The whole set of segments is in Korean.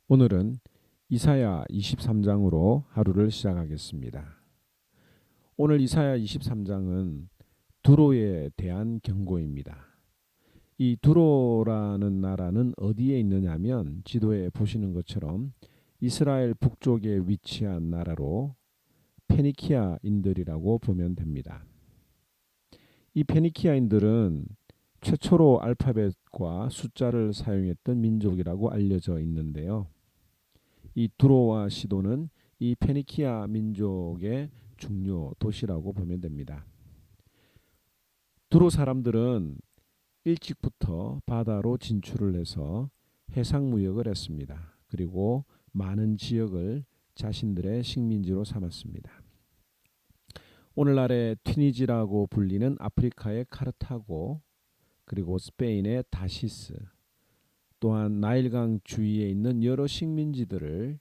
오늘은 이사야 23장으로 하루를 시작하겠습니다. 오늘 이사야 23장은 두로에 대한 경고입니다. 이 두로라는 나라는 어디에 있느냐면 지도에 보시는 것처럼 이스라엘 북쪽에 위치한 나라로 페니키아인들이라고 보면 됩니다. 이 페니키아인들은 최초로 알파벳과 숫자를 사용했던 민족이라고 알려져 있는데요. 이 두로와 시도는 이 페니키아 민족의 중요 도시라고 보면 됩니다. 두로 사람들은 일찍부터 바다로 진출을 해서 해상 무역을 했습니다. 그리고 많은 지역을 자신들의 식민지로 삼았습니다. 오늘날의 튀니지라고 불리는 아프리카의 카르타고, 그리고 스페인의 다시스, 또한 나일강 주위에 있는 여러 식민지들을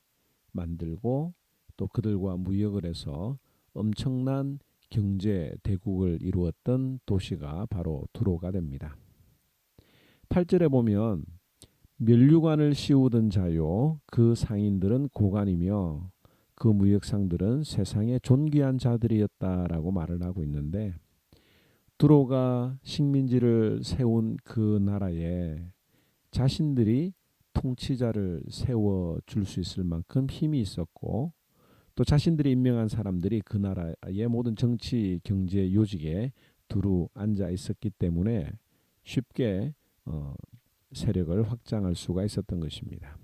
만들고 또 그들과 무역을 해서 엄청난 경제 대국을 이루었던 도시가 바로 두로가 됩니다. 8절에 보면 면류관을 씌우던 자요 그 상인들은 고관이며 그 무역상들은 세상의 존귀한 자들이었다라고 말을 하고 있는데, 두로가 식민지를 세운 그 나라에 자신들이 통치자를 세워줄 수 있을 만큼 힘이 있었고, 또 자신들이 임명한 사람들이 그 나라의 모든 정치 경제 요직에 두루 앉아 있었기 때문에 쉽게 세력을 확장할 수가 있었던 것입니다.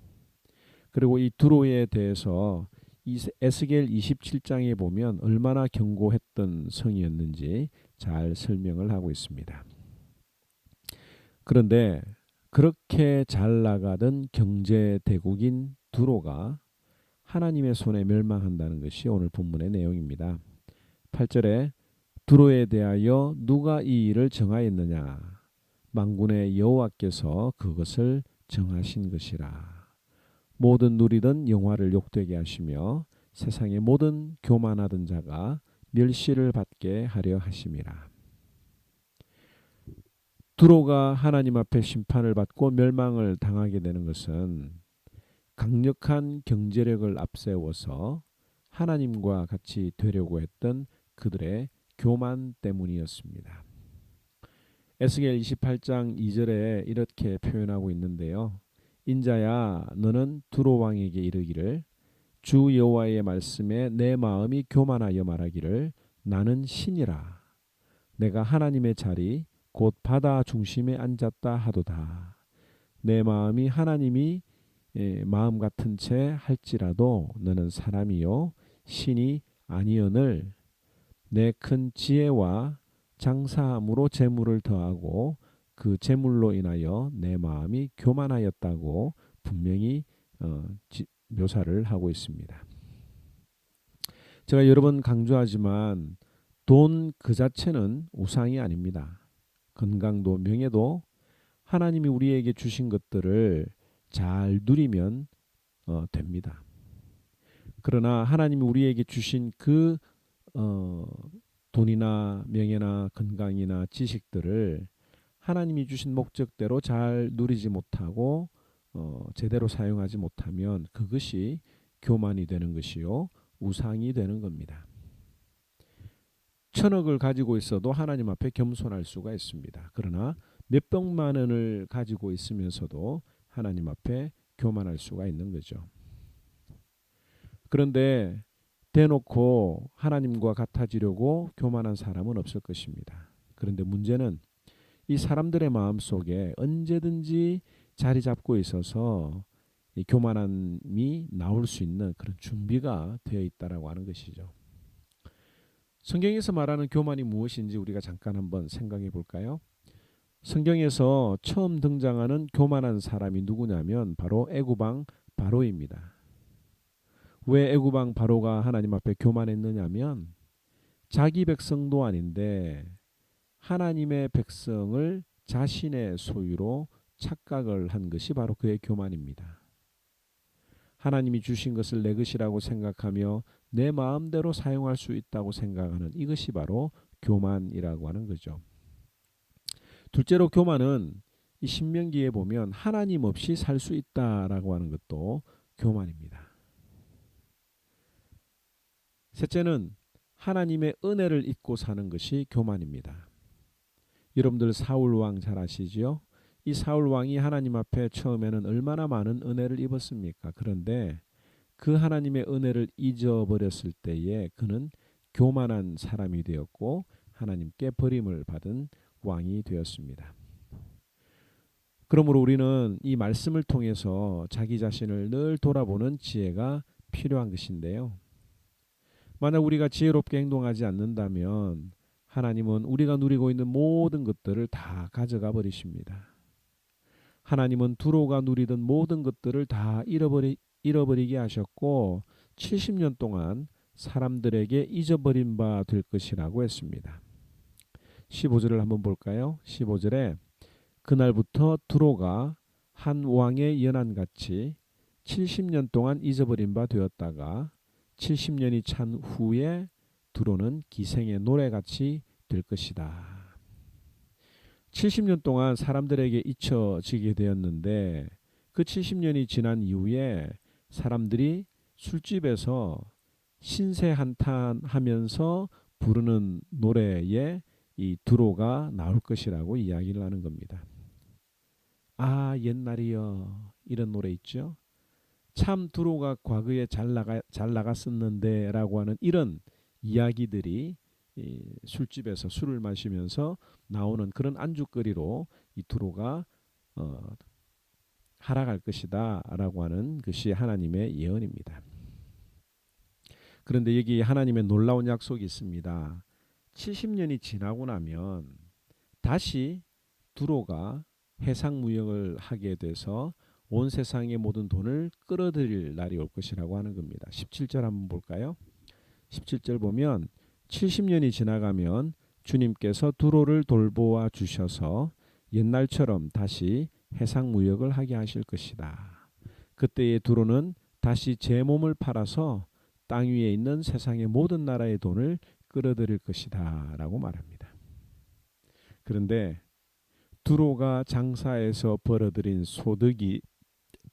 그리고 이 두로에 대해서 이 에스겔 27장에 보면 얼마나 견고했던 성이었는지 잘 설명을 하고 있습니다. 그런데 그렇게 잘 나가던 경제 대국인 두로가 하나님의 손에 멸망한다는 것이 오늘 본문의 내용입니다. 8절에 두로에 대하여 누가 이 일을 정하였느냐? 만군의 여호와께서 그것을 정하신 것이라. 모든 누리던 영화를 욕되게 하시며 세상의 모든 교만하던 자가 멸시를 받게 하려 하심이라. 두로가 하나님 앞에 심판을 받고 멸망을 당하게 되는 것은 강력한 경제력을 앞세워서 하나님과 같이 되려고 했던 그들의 교만 때문이었습니다. 에스겔 28장 2절에 이렇게 표현하고 있는데요. 인자야, 너는 두로 왕에게 이르기를 주 여호와의 말씀에 내 마음이 교만하여 말하기를 나는 신이라. 내가 하나님의 자리 곧 바다 중심에 앉았다 하도다. 내 마음이 하나님이 마음 같은 채 할지라도 너는 사람이요 신이 아니언을 내 큰 지혜와 장사함으로 재물을 더하고 그 재물로 인하여 내 마음이 교만하였다고 분명히 묘사를 하고 있습니다. 제가 여러 번 강조하지만 돈 그 자체는 우상이 아닙니다. 건강도 명예도 하나님이 우리에게 주신 것들을 잘 누리면 됩니다. 그러나 하나님이 우리에게 주신 그 돈이나 명예나 건강이나 지식들을 하나님이 주신 목적대로 잘 누리지 못하고 제대로 사용하지 못하면 그것이 교만이 되는 것이요 우상이 되는 겁니다. 1,000억을 가지고 있어도 하나님 앞에 겸손할 수가 있습니다. 그러나 몇백만 원을 가지고 있으면서도 하나님 앞에 교만할 수가 있는 거죠. 그런데 대놓고 하나님과 같아지려고 교만한 사람은 없을 것입니다. 그런데 문제는 이 사람들의 마음속에 언제든지 자리 잡고 있어서 이 교만함이 나올 수 있는 그런 준비가 되어 있다라고 하는 것이죠. 성경에서 말하는 교만이 무엇인지 우리가 잠깐 한번 생각해 볼까요? 성경에서 처음 등장하는 교만한 사람이 누구냐면 바로 애굽왕 바로입니다. 왜 애굽왕 바로가 하나님 앞에 교만했느냐면 자기 백성도 아닌데 하나님의 백성을 자신의 소유로 착각을 한 것이 바로 그의 교만입니다. 하나님이 주신 것을 내 것이라고 생각하며 내 마음대로 사용할 수 있다고 생각하는 이것이 바로 교만이라고 하는 거죠. 둘째로 교만은 이 신명기에 보면 하나님 없이 살 수 있다라고 하는 것도 교만입니다. 셋째는 하나님의 은혜를 잊고 사는 것이 교만입니다. 여러분들 사울 왕 잘 아시지요? 이 사울 왕이 하나님 앞에 처음에는 얼마나 많은 은혜를 입었습니까? 그런데 그 하나님의 은혜를 잊어버렸을 때에 그는 교만한 사람이 되었고 하나님께 버림을 받은 왕이 되었습니다. 그러므로 우리는 이 말씀을 통해서 자기 자신을 늘 돌아보는 지혜가 필요한 것인데요. 만약 우리가 지혜롭게 행동하지 않는다면 하나님은 우리가 누리고 있는 모든 것들을 다 가져가 버리십니다. 하나님은 두로가 누리던 모든 것들을 다 잃어버리게 하셨고 70년 동안 사람들에게 잊어버린 바 될 것이라고 했습니다. 15절을 한번 볼까요? 15절에 그날부터 두로가 한 왕의 연한같이 70년 동안 잊어버린 바 되었다가 70년이 찬 후에 두로는 기생의 노래같이 될 것이다. 70년 동안 사람들에게 잊혀지게 되었는데 그 70년이 지난 이후에 사람들이 술집에서 신세한탄하면서 부르는 노래에 이 두로가 나올 것이라고 이야기를 하는 겁니다. 아 옛날이여 이런 노래 있죠. 참 두로가 과거에 잘 나갔었는데 라고 하는 이런 이야기들이 이 술집에서 술을 마시면서 나오는 그런 안주거리로 이 두로가 하락할 것이다 라고 하는 것이 하나님의 예언입니다. 그런데 여기 하나님의 놀라운 약속이 있습니다. 70년이 지나고 나면 다시 두로가 해상무역을 하게 돼서 온 세상의 모든 돈을 끌어들일 날이 올 것이라고 하는 겁니다. 17절 한번 볼까요? 17절 보면 70년이 지나가면 주님께서 두로를 돌보아 주셔서 옛날처럼 다시 해상무역을 하게 하실 것이다. 그때의 두로는 다시 제 몸을 팔아서 땅 위에 있는 세상의 모든 나라의 돈을 끌어들일 것이다 라고 말합니다. 그런데 두로가 장사해서 벌어들인 소득이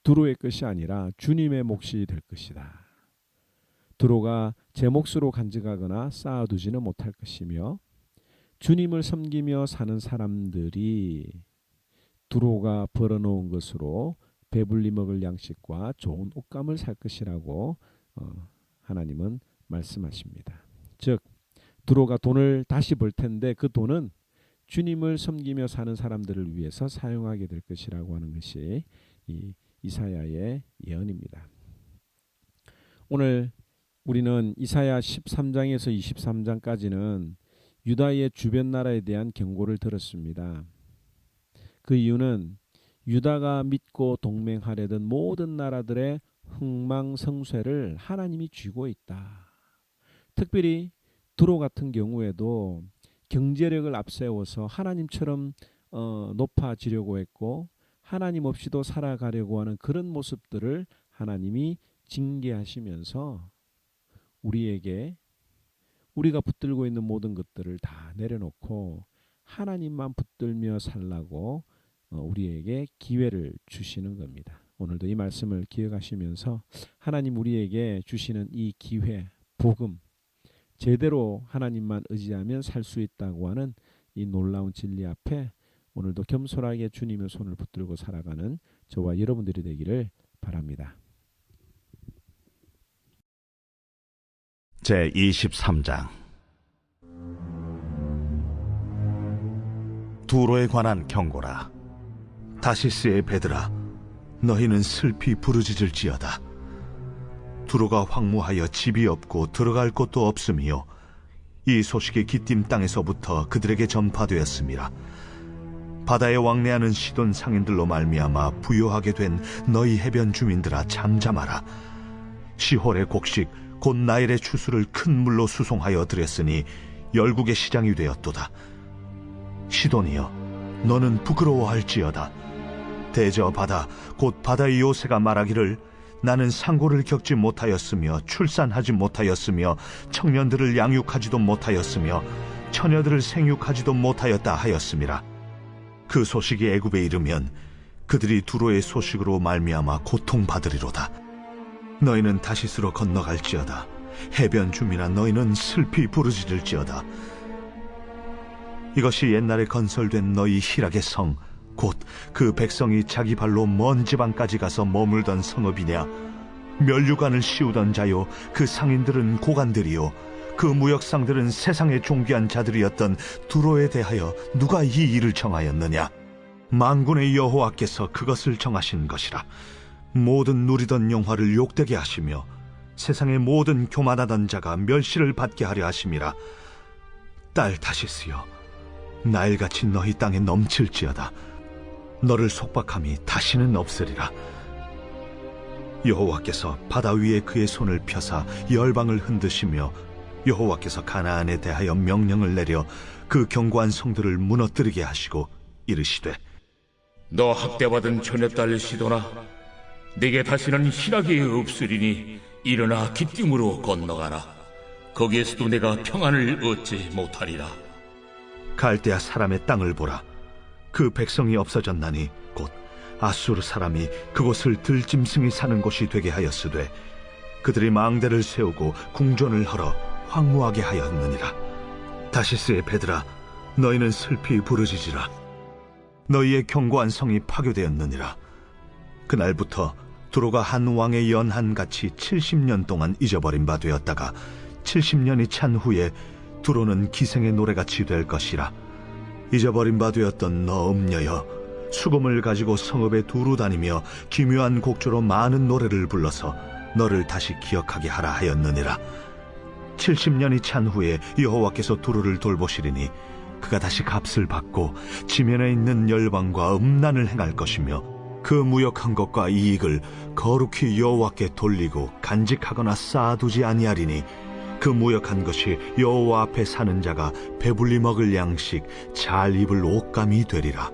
두로의 것이 아니라 주님의 몫이 될 것이다. 두로가 제 몫으로 간직하거나 쌓아두지는 못할 것이며 주님을 섬기며 사는 사람들이 두로가 벌어놓은 것으로 배불리 먹을 양식과 좋은 옷감을 살 것이라고 하나님은 말씀하십니다. 즉 두로가 돈을 다시 벌 텐데 그 돈은 주님을 섬기며 사는 사람들을 위해서 사용하게 될 것이라고 하는 것이 이 이사야의 예언입니다. 오늘 우리는 이사야 13장에서 23장까지는 유다의 주변 나라에 대한 경고를 들었습니다. 그 이유는 유다가 믿고 동맹하려던 모든 나라들의 흥망성쇠를 하나님이 쥐고 있다. 특별히 두로 같은 경우에도 경제력을 앞세워서 하나님처럼 높아지려고 했고 하나님 없이도 살아가려고 하는 그런 모습들을 하나님이 징계하시면서 우리에게 우리가 붙들고 있는 모든 것들을 다 내려놓고 하나님만 붙들며 살라고 우리에게 기회를 주시는 겁니다. 오늘도 이 말씀을 기억하시면서 하나님 우리에게 주시는 이 기회, 복음, 제대로 하나님만 의지하면 살 수 있다고 하는 이 놀라운 진리 앞에 오늘도 겸손하게 주님의 손을 붙들고 살아가는 저와 여러분들이 되기를 바랍니다. 제23장 두로에 관한 경고라. 다시스의 배들아, 너희는 슬피 부르짖을지어다. 두로가 황무하여 집이 없고 들어갈 곳도 없으며 이 소식이 기띔 땅에서부터 그들에게 전파되었습니다. 바다에 왕래하는 시돈 상인들로 말미암아 부요하게 된 너희 해변 주민들아 잠잠하라. 시홀의 곡식 곧 나일의 추수를 큰 물로 수송하여 들였으니 열국의 시장이 되었도다. 시돈이여, 너는 부끄러워할지어다. 대저 바다 곧 바다의 요새가 말하기를 나는 상고를 겪지 못하였으며 출산하지 못하였으며 청년들을 양육하지도 못하였으며 처녀들을 생육하지도 못하였다 하였음이라. 그 소식이 애굽에 이르면 그들이 두로의 소식으로 말미암아 고통받으리로다. 너희는 다시스로 건너갈지어다. 해변 주민아, 너희는 슬피 부르짖을지어다. 이것이 옛날에 건설된 너희 희락의 성, 곧 그 백성이 자기 발로 먼 지방까지 가서 머물던 성읍이냐? 면류관을 씌우던 자요, 그 상인들은 고관들이요, 그 무역상들은 세상의 존귀한 자들이었던 두로에 대하여 누가 이 일을 정하였느냐? 만군의 여호와께서 그것을 정하신 것이라. 모든 누리던 영화를 욕되게 하시며 세상의 모든 교만하던 자가 멸시를 받게 하려 하심이라. 딸 다시스여, 나일같이 너희 땅에 넘칠지어다. 너를 속박함이 다시는 없으리라. 여호와께서 바다 위에 그의 손을 펴사 열방을 흔드시며 여호와께서 가나안에 대하여 명령을 내려 그 견고한 성들을 무너뜨리게 하시고 이르시되, 너 학대받은 전의 딸 시도나, 네게 다시는 희락이 없으리니 일어나 기띔으로 건너가라. 거기에서도 내가 평안을 얻지 못하리라. 갈대아 사람의 땅을 보라. 그 백성이 없어졌나니 곧 아수르 사람이 그곳을 들짐승이 사는 곳이 되게 하였으되 그들이 망대를 세우고 궁전을 헐어 황무하게 하였느니라. 다시스의 배들아, 너희는 슬피 부르짖으라. 너희의 견고한 성이 파괴되었느니라. 그날부터 두로가 한 왕의 연한같이 70년 동안 잊어버린 바 되었다가 70년이 찬 후에 두로는 기생의 노래같이 될 것이라. 잊어버린 바 되었던 너 음녀여, 수금을 가지고 성읍에 두루 다니며 기묘한 곡조로 많은 노래를 불러서 너를 다시 기억하게 하라 하였느니라. 70년이 찬 후에 여호와께서 두루를 돌보시리니 그가 다시 값을 받고 지면에 있는 열방과 음란을 행할 것이며 그 무역한 것과 이익을 거룩히 여호와께 돌리고 간직하거나 쌓아두지 아니하리니 그 무역한 것이 여호와 앞에 사는 자가 배불리 먹을 양식, 잘 입을 옷감이 되리라.